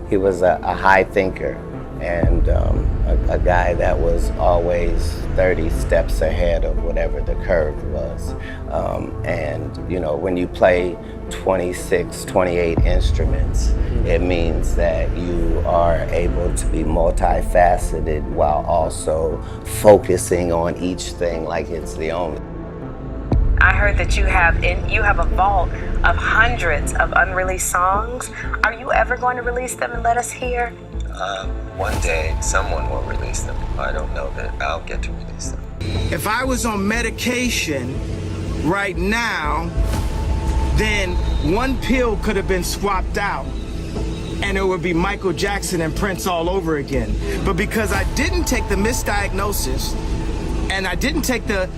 he was a high thinker and a guy that was always 30 steps ahead of whatever the curve was. And you know, when you play 26, 28 instruments, it means that you are able to be multifaceted while also focusing on each thing like it's the only. I heard that you have a vault of hundreds of unreleased songs. Are you ever going to release them and let us hear? One day someone will release them. I don't know that I'll get to release them. If I was on medication right now, then one pill could have been swapped out and it would be Michael Jackson and Prince all over again. But because I didn't take the misdiagnosis and I didn't take the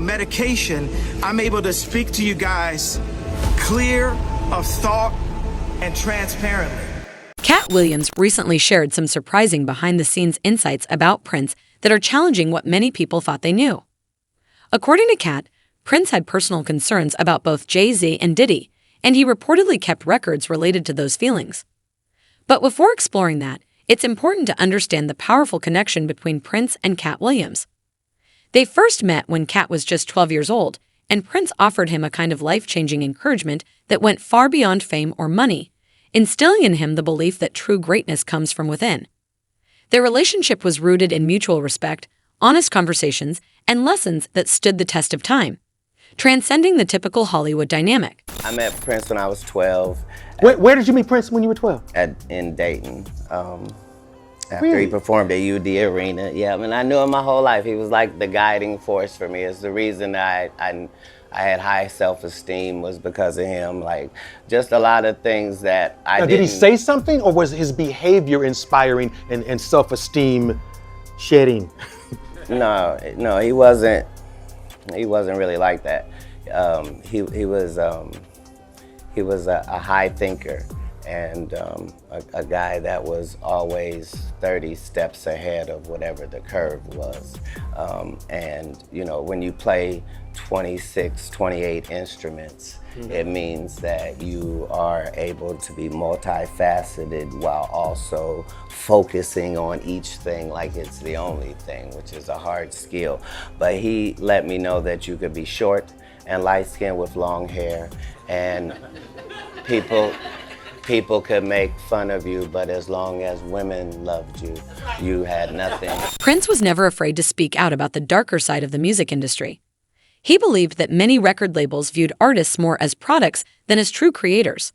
medication, I'm able to speak to you guys clear of thought and transparently. Katt Williams recently shared some surprising behind-the-scenes insights about Prince that are challenging what many people thought they knew. According to Katt, Prince had personal concerns about both Jay-Z and Diddy, and he reportedly kept records related to those feelings. But before exploring that, it's important to understand the powerful connection between Prince and Katt Williams. They first met when Katt was just 12 years old, and Prince offered him a kind of life-changing encouragement that went far beyond fame or money, instilling in him the belief that true greatness comes from within. Their relationship was rooted in mutual respect, honest conversations, and lessons that stood the test of time, transcending the typical Hollywood dynamic. I met Prince when I was 12. Where did you meet Prince when you were 12? In Dayton. After Really? he performed at UD Arena. Yeah, I mean, I knew him my whole life. He was like the guiding force for me. It's the reason I had high self-esteem was because of him. Like, just a lot of things that I didn't... Did he say something, or was his behavior inspiring and self-esteem shedding? No, he wasn't really like that. He was a high thinker and a guy that was always 30 steps ahead of whatever the curve was. And you know, when you play 26, 28 instruments, it means that you are able to be multifaceted while also focusing on each thing like it's the only thing, which is a hard skill. But he let me know that you could be short and light-skinned with long hair, and people could make fun of you, but as long as women loved you, you had nothing. Prince was never afraid to speak out about the darker side of the music industry. He believed that many record labels viewed artists more as products than as true creators.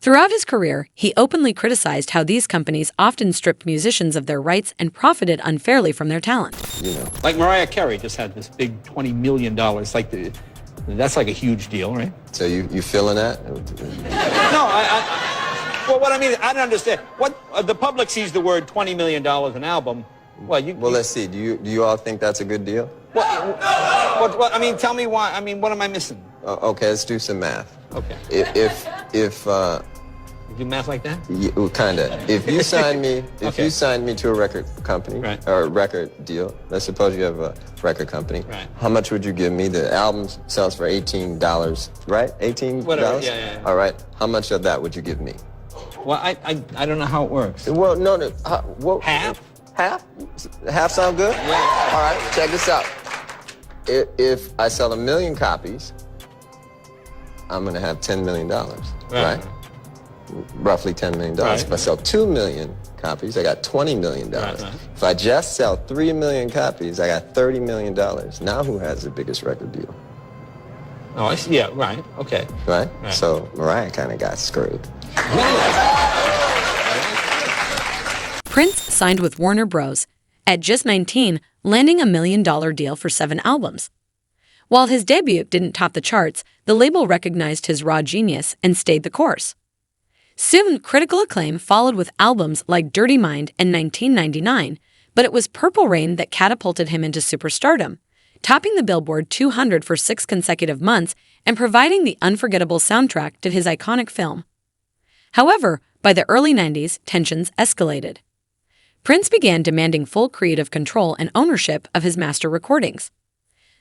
Throughout his career, he openly criticized how these companies often stripped musicians of their rights and profited unfairly from their talent. You know. Like Mariah Carey just had this big $20 million. That's like a huge deal, right? So you feeling that? No, well, what I mean, I don't understand. What the public sees the word $20 million an album. Well, let's see. Do you all think that's a good deal? What, I mean, tell me why. I mean, what am I missing? Okay, let's do some math. Okay. If You do math like that? Kinda. If you sign me, Okay. you signed me to a record company, Right. or a record deal. Let's suppose you have a record company. Right. How much would you give me? The album sells for $18, right? $18. Whatever, yeah. All right. How much of that would you give me? Well, I don't know how it works. Well, no. Half? Half? Half sound good? Yeah. All right. Check this out. If I sell 1 million copies, I'm gonna have $10 million, right? Roughly $10 million. Right. If I sell 2 million copies, I got $20 million. Right. If I just sell 3 million copies, I got $30 million. Now who has the biggest record deal? Oh, I see. Yeah, right. Okay. Right? Right. So Mariah kind of got screwed. Prince signed with Warner Bros. At just 19, landing $1 million deal for 7 albums. While his debut didn't top the charts, the label recognized his raw genius and stayed the course. Soon, critical acclaim followed with albums like Dirty Mind in 1999, but it was Purple Rain that catapulted him into superstardom, topping the Billboard 200 for 6 consecutive months and providing the unforgettable soundtrack to his iconic film. However, by the early 90s, tensions escalated. Prince began demanding full creative control and ownership of his master recordings.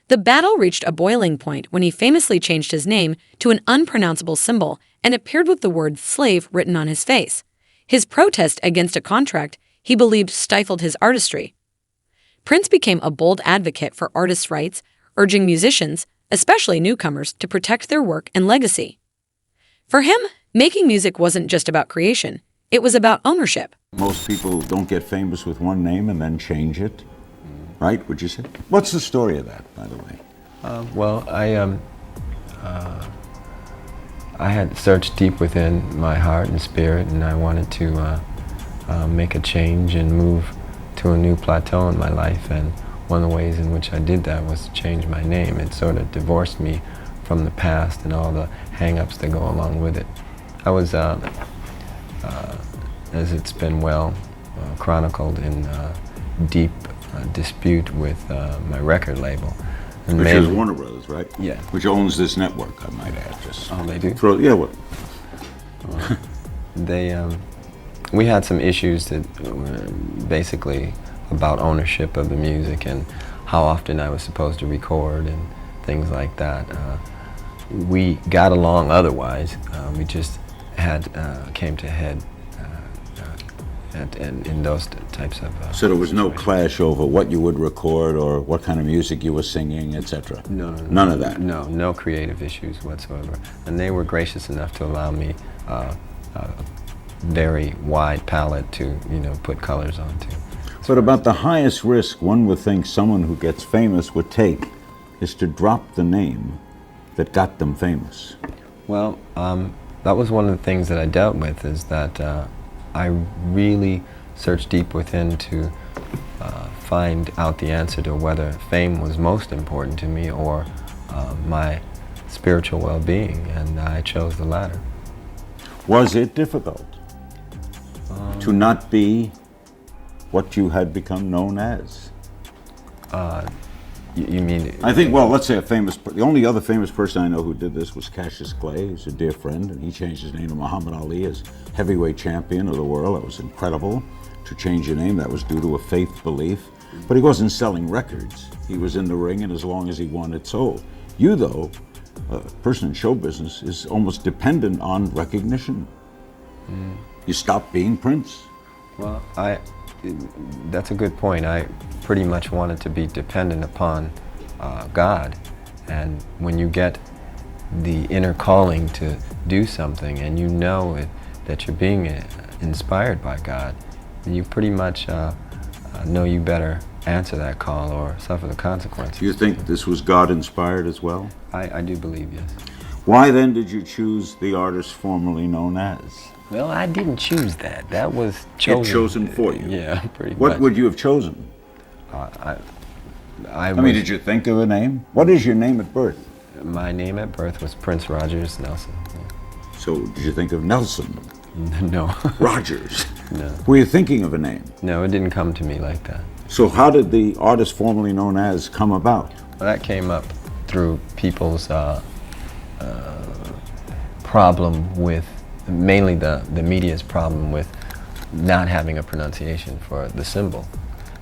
The battle reached a boiling point when he famously changed his name to an unpronounceable symbol and appeared with the word slave written on his face, his protest against a contract he believed stifled his artistry. Prince became a bold advocate for artists' rights, urging musicians, especially newcomers, to protect their work and legacy. For him, making music wasn't just about creation, it was about ownership. Most people don't get famous with one name and then change it, right, would you say? What's the story of that, by the way? Well, I had searched deep within my heart and spirit, and I wanted to make a change and move to a new plateau in my life. And one of the ways in which I did that was to change my name. It sort of divorced me from the past and all the hang-ups that go along with it. I was, as it's been well chronicled, in deep dispute with my record label. And Which is Warner Brothers, right? Yeah. Which owns this network, I might add. Just oh, they do? yeah, well. We had some issues that were basically about ownership of the music and how often I was supposed to record and things like that. We got along otherwise. We just had came to head in those types of. So there was no clash over what you would record or what kind of music you were singing, etc. No, none of that. No creative issues whatsoever. And they were gracious enough to allow me a very wide palette to, put colors onto. But about the highest risk one would think someone who gets famous would take is to drop the name that got them famous. Well, that was one of the things that I dealt with, is that I really searched deep within to find out the answer to whether fame was most important to me or my spiritual well-being, and I chose the latter. Was it difficult to not be what you had become known as? You mean? I think, well, let's say the only other famous person I know who did this was Cassius Clay, who's a dear friend, and he changed his name to Muhammad Ali as heavyweight champion of the world. That was incredible to change your name. That was due to a faith belief. But he wasn't selling records. He was in the ring, and as long as he won, it sold. You, though, a person in show business, is almost dependent on recognition. You stopped being Prince. Well, that's a good point. I pretty much wanted to be dependent upon God. And when you get the inner calling to do something and you know that you're being inspired by God, then you pretty much know you better answer that call or suffer the consequences. Do you think this was God-inspired as well? I do believe, yes. Why then did you choose the artist formerly known as? Well, I didn't choose that. That was chosen. It chosen for you? Yeah, pretty much. What would you have chosen? I mean, did you think of a name? What is your name at birth? My name at birth was Prince Rogers Nelson. Yeah. So did you think of Nelson? No. Rogers? No. Were you thinking of a name? No, it didn't come to me like that. So how did the artist formerly known as come about? Well, that came up through people's problem with, mainly the media's problem with not having a pronunciation for the symbol.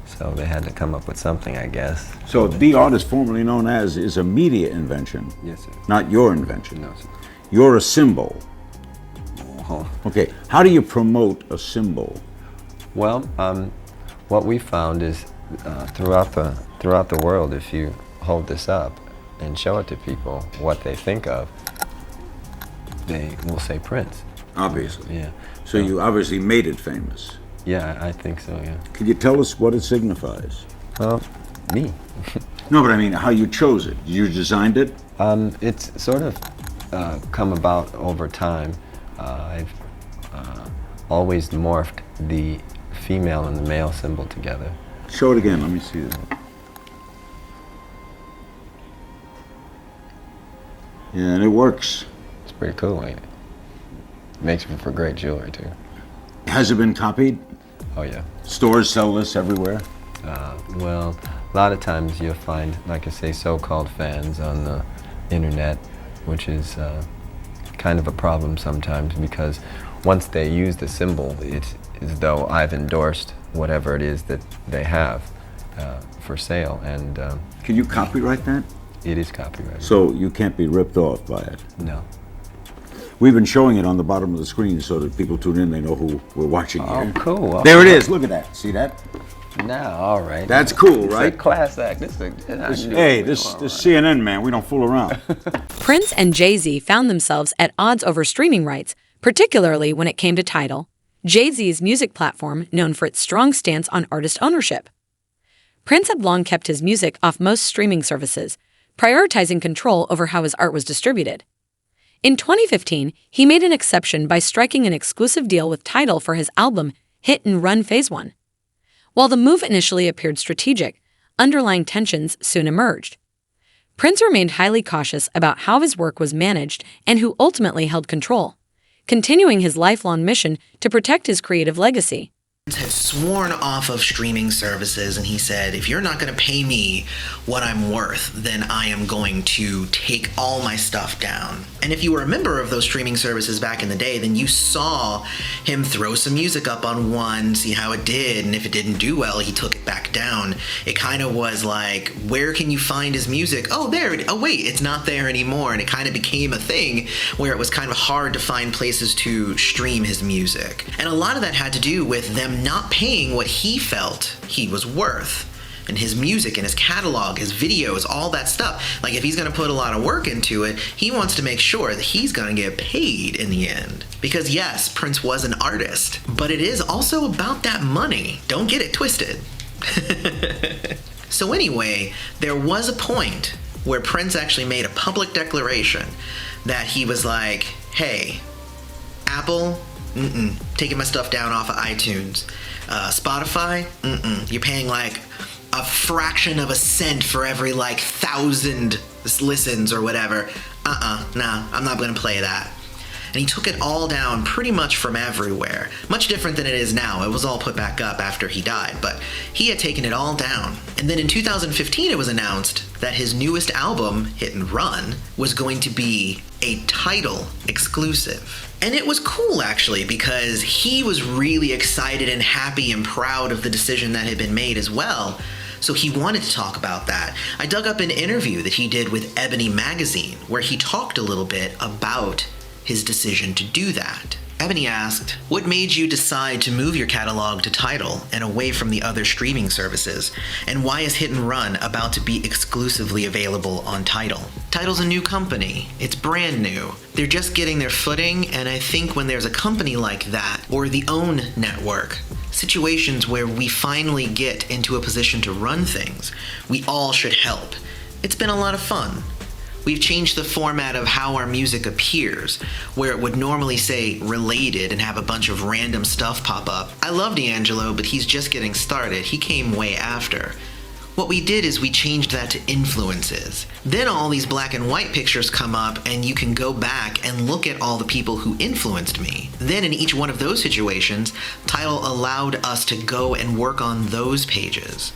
So they had to come up with something, I guess. So the artist formerly known as is a media invention. Yes, sir. Not your invention. No, sir. You're a symbol. Oh. Okay, how do you promote a symbol? Well, what we found is throughout the world, if you hold this up and show it to people what they think of, they will say Prince. Obviously. Yeah. So you obviously made it famous. Yeah, I think so, yeah. Can you tell us what it signifies? Me. No, but I mean how you chose it. You designed it? It's sort of come about over time. I've always morphed the female and the male symbol together. Show it again, let me see that. Yeah, and it works. It's pretty cool, ain't it? Makes for great jewelry, too. Has it been copied? Oh, yeah. Stores sell this everywhere? Well, a lot of times you'll find, like I say, so-called fans on the internet, which is kind of a problem sometimes because once they use the symbol, it's as though I've endorsed whatever it is that they have for sale. And can you copyright that? It is copyrighted. So you can't be ripped off by it? No. We've been showing it on the bottom of the screen so that people tune in, they know who we're watching here. Oh, cool. There it is. Look at that. See that? Now, all right. That's cool, right? It's a class act. This CNN, man, we don't fool around. Prince and Jay-Z found themselves at odds over streaming rights, particularly when it came to Tidal, Jay-Z's music platform known for its strong stance on artist ownership. Prince had long kept his music off most streaming services, prioritizing control over how his art was distributed. In 2015, he made an exception by striking an exclusive deal with Tidal for his album Hit and Run Phase 1. While the move initially appeared strategic, underlying tensions soon emerged. Prince remained highly cautious about how his work was managed and who ultimately held control, continuing his lifelong mission to protect his creative legacy. Had sworn off of streaming services, and he said, if you're not going to pay me what I'm worth, then I am going to take all my stuff down. And if you were a member of those streaming services back in the day, then you saw him throw some music up on one, see how it did, and if it didn't do well, he took it back down. It kind of was like, where can you find his music? Oh, there. Oh, wait, it's not there anymore. And it kind of became a thing where it was kind of hard to find places to stream his music. And a lot of that had to do with them not paying what he felt he was worth. And his music and his catalog, his videos, all that stuff. Like, if he's going to put a lot of work into it, he wants to make sure that he's going to get paid in the end. Because yes, Prince was an artist, but it is also about that money. Don't get it twisted. So anyway, there was a point where Prince actually made a public declaration that he was like, hey, Apple, taking my stuff down off of iTunes. Spotify, you're paying like a fraction of a cent for every like 1,000 listens or whatever. Nah, I'm not gonna play that. And he took it all down pretty much from everywhere. Much different than it is now. It was all put back up after he died, but he had taken it all down. And then in 2015, it was announced that his newest album, Hit and Run, was going to be a Tidal exclusive. And it was cool, actually, because he was really excited and happy and proud of the decision that had been made as well. So he wanted to talk about that. I dug up an interview that he did with Ebony Magazine, where he talked a little bit about his decision to do that. Ebony asked, what made you decide to move your catalog to Tidal and away from the other streaming services? And why is Hit and Run about to be exclusively available on Tidal? Tidal's a new company. It's brand new. They're just getting their footing, and I think when there's a company like that, or the OWN network, situations where we finally get into a position to run things, we all should help. It's been a lot of fun. We've changed the format of how our music appears, where it would normally say related and have a bunch of random stuff pop up. I love D'Angelo, but he's just getting started. He came way after. What we did is we changed that to influences. Then all these black and white pictures come up and you can go back and look at all the people who influenced me. Then in each one of those situations, Tidal allowed us to go and work on those pages.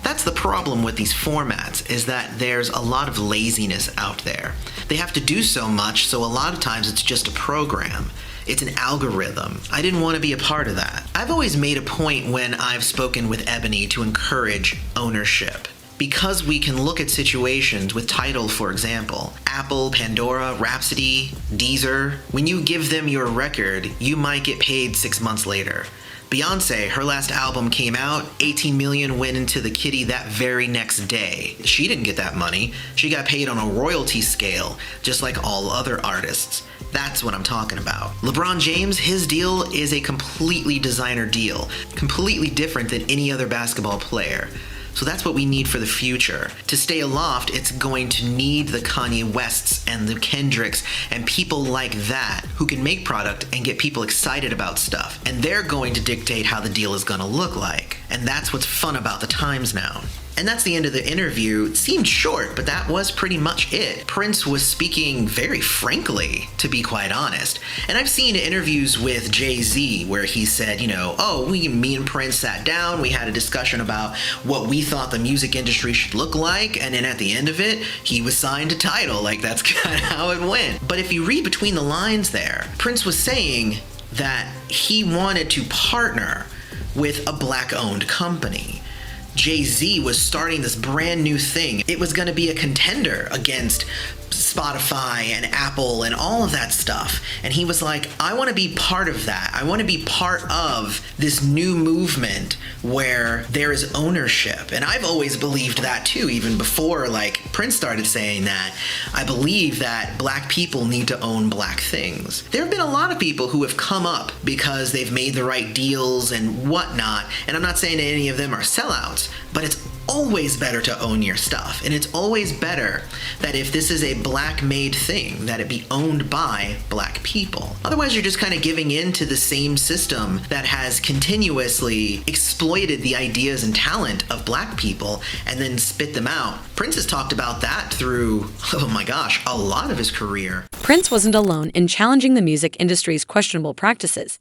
That's the problem with these formats, is that there's a lot of laziness out there. They have to do so much, so a lot of times it's just a program. It's an algorithm. I didn't want to be a part of that. I've always made a point when I've spoken with Ebony to encourage ownership. Because we can look at situations with Tidal, for example, Apple, Pandora, Rhapsody, Deezer. When you give them your record, you might get paid 6 months later. Beyonce, her last album came out, 18 million went into the kitty that very next day. She didn't get that money. She got paid on a royalty scale, just like all other artists. That's what I'm talking about. LeBron James, his deal is a completely designer deal, completely different than any other basketball player. So that's what we need for the future. To stay aloft, it's going to need the Kanye Wests and the Kendricks and people like that who can make product and get people excited about stuff. And they're going to dictate how the deal is gonna look like. And that's what's fun about the times now. And that's the end of the interview. It seemed short, but that was pretty much it. Prince was speaking very frankly, to be quite honest. And I've seen interviews with Jay-Z where he said, me and Prince sat down, we had a discussion about what we thought the music industry should look like, and then at the end of it, he was signed to Tidal. Like, that's kind of how it went. But if you read between the lines there, Prince was saying that he wanted to partner with a black-owned company. Jay-Z was starting this brand new thing. It was going to be a contender against Spotify and Apple and all of that stuff. And he was like, I want to be part of that. I want to be part of this new movement where there is ownership. And I've always believed that too, even before like Prince started saying that. I believe that black people need to own black things. There have been a lot of people who have come up because they've made the right deals and whatnot. And I'm not saying that any of them are sellouts, but it's always better to own your stuff. And it's always better that if this is a black made thing, that it be owned by black people. Otherwise, you're just kind of giving in to the same system that has continuously exploited the ideas and talent of black people and then spit them out. Prince has talked about that through, oh my gosh, a lot of his career. Prince wasn't alone in challenging the music industry's questionable practices.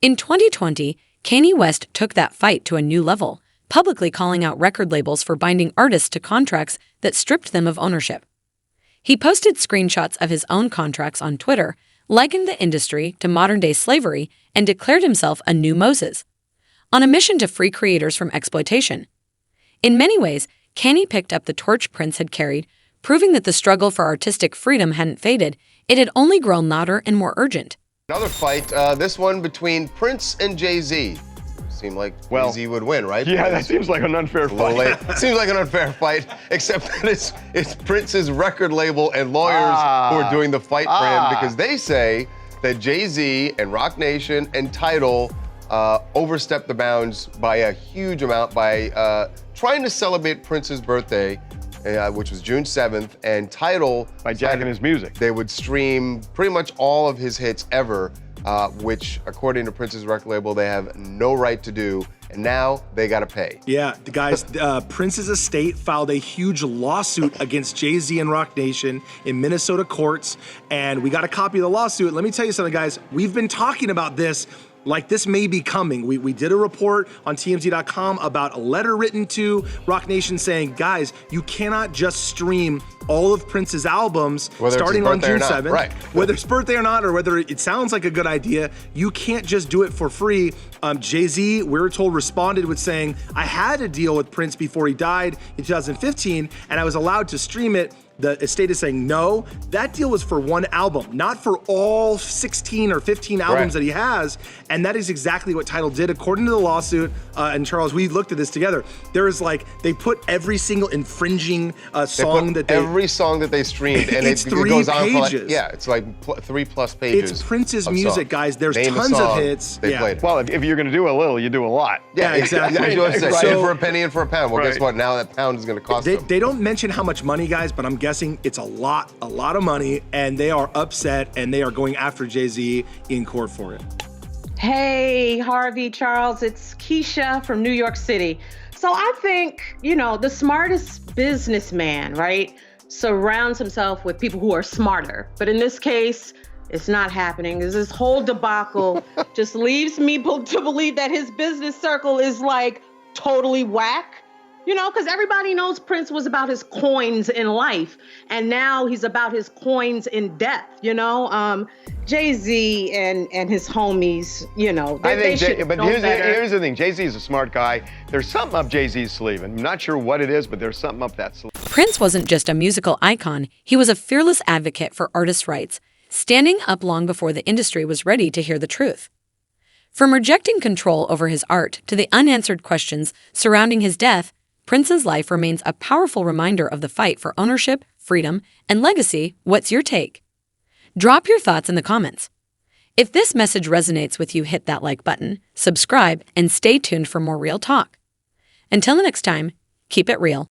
In 2020, Kanye West took that fight to a new level, publicly calling out record labels for binding artists to contracts that stripped them of ownership. He posted screenshots of his own contracts on Twitter, likened the industry to modern-day slavery, and declared himself a new Moses, on a mission to free creators from exploitation. In many ways, Kanye picked up the torch Prince had carried, proving that the struggle for artistic freedom hadn't faded, it had only grown louder and more urgent. Another fight, this one between Prince and Jay-Z. Seemed like Jay-Z would win, right? Yeah, that seems like an unfair fight. Seems like an unfair fight, except that it's Prince's record label and lawyers who are doing the fight for him because they say that Jay-Z and Rock Nation and Tidal overstepped the bounds by a huge amount by trying to celebrate Prince's birthday, which was June 7th, and Tidal by jacking his music. They would stream pretty much all of his hits ever. Which, according to Prince's record label, they have no right to do, and now they gotta pay. Yeah, the guys, Prince's estate filed a huge lawsuit against Jay-Z and Rock Nation in Minnesota courts, and we got a copy of the lawsuit. Let me tell you something, guys. We've been talking about this like this may be coming. We did a report on TMZ.com about a letter written to Rock Nation saying, guys, you cannot just stream all of Prince's albums starting on June 7th. Right. Whether it's birthday or not, or whether it sounds like a good idea, you can't just do it for free. Jay-Z, we were told, responded with saying, I had a deal with Prince before he died in 2015, and I was allowed to stream it. The estate is saying, no, that deal was for one album, not for all 16 or 15 albums that he has. And that is exactly what Tidal did, according to the lawsuit. And Charles, we looked at this together. There is like, they put every single infringing song that they... Every song that they streamed, and it's it 3 goes on pages. for like, yeah, it's like 3+ pages. It's Prince's of music, songs. guys. There's Name tons a song, of hits. They played it. Well, if you're gonna do a little, you do a lot. Yeah, exactly. That's what I said. So- In for a penny, in for a pound. Well, guess what? Now that pound is gonna cost them. They don't mention how much money, guys, but I'm guessing it's a lot of money, and they are upset, and they are going after Jay-Z in court for it. Hey, Harvey, Charles, it's Keisha from New York City. So I think, the smartest businessman, right, surrounds himself with people who are smarter. But in this case, it's not happening. This whole debacle just leaves me to believe that his business circle is like totally whack. Because everybody knows Prince was about his coins in life, and now he's about his coins in death, Jay-Z and his homies, they should but know better. here's the thing. Jay-Z is a smart guy. There's something up Jay-Z's sleeve. I'm not sure what it is, but there's something up that sleeve. Prince wasn't just a musical icon, he was a fearless advocate for artists' rights, standing up long before the industry was ready to hear the truth. From rejecting control over his art to the unanswered questions surrounding his death, Prince's life remains a powerful reminder of the fight for ownership, freedom, and legacy. What's your take? Drop your thoughts in the comments. If this message resonates with you, hit that like button, subscribe, and stay tuned for more real talk. Until the next time, keep it real.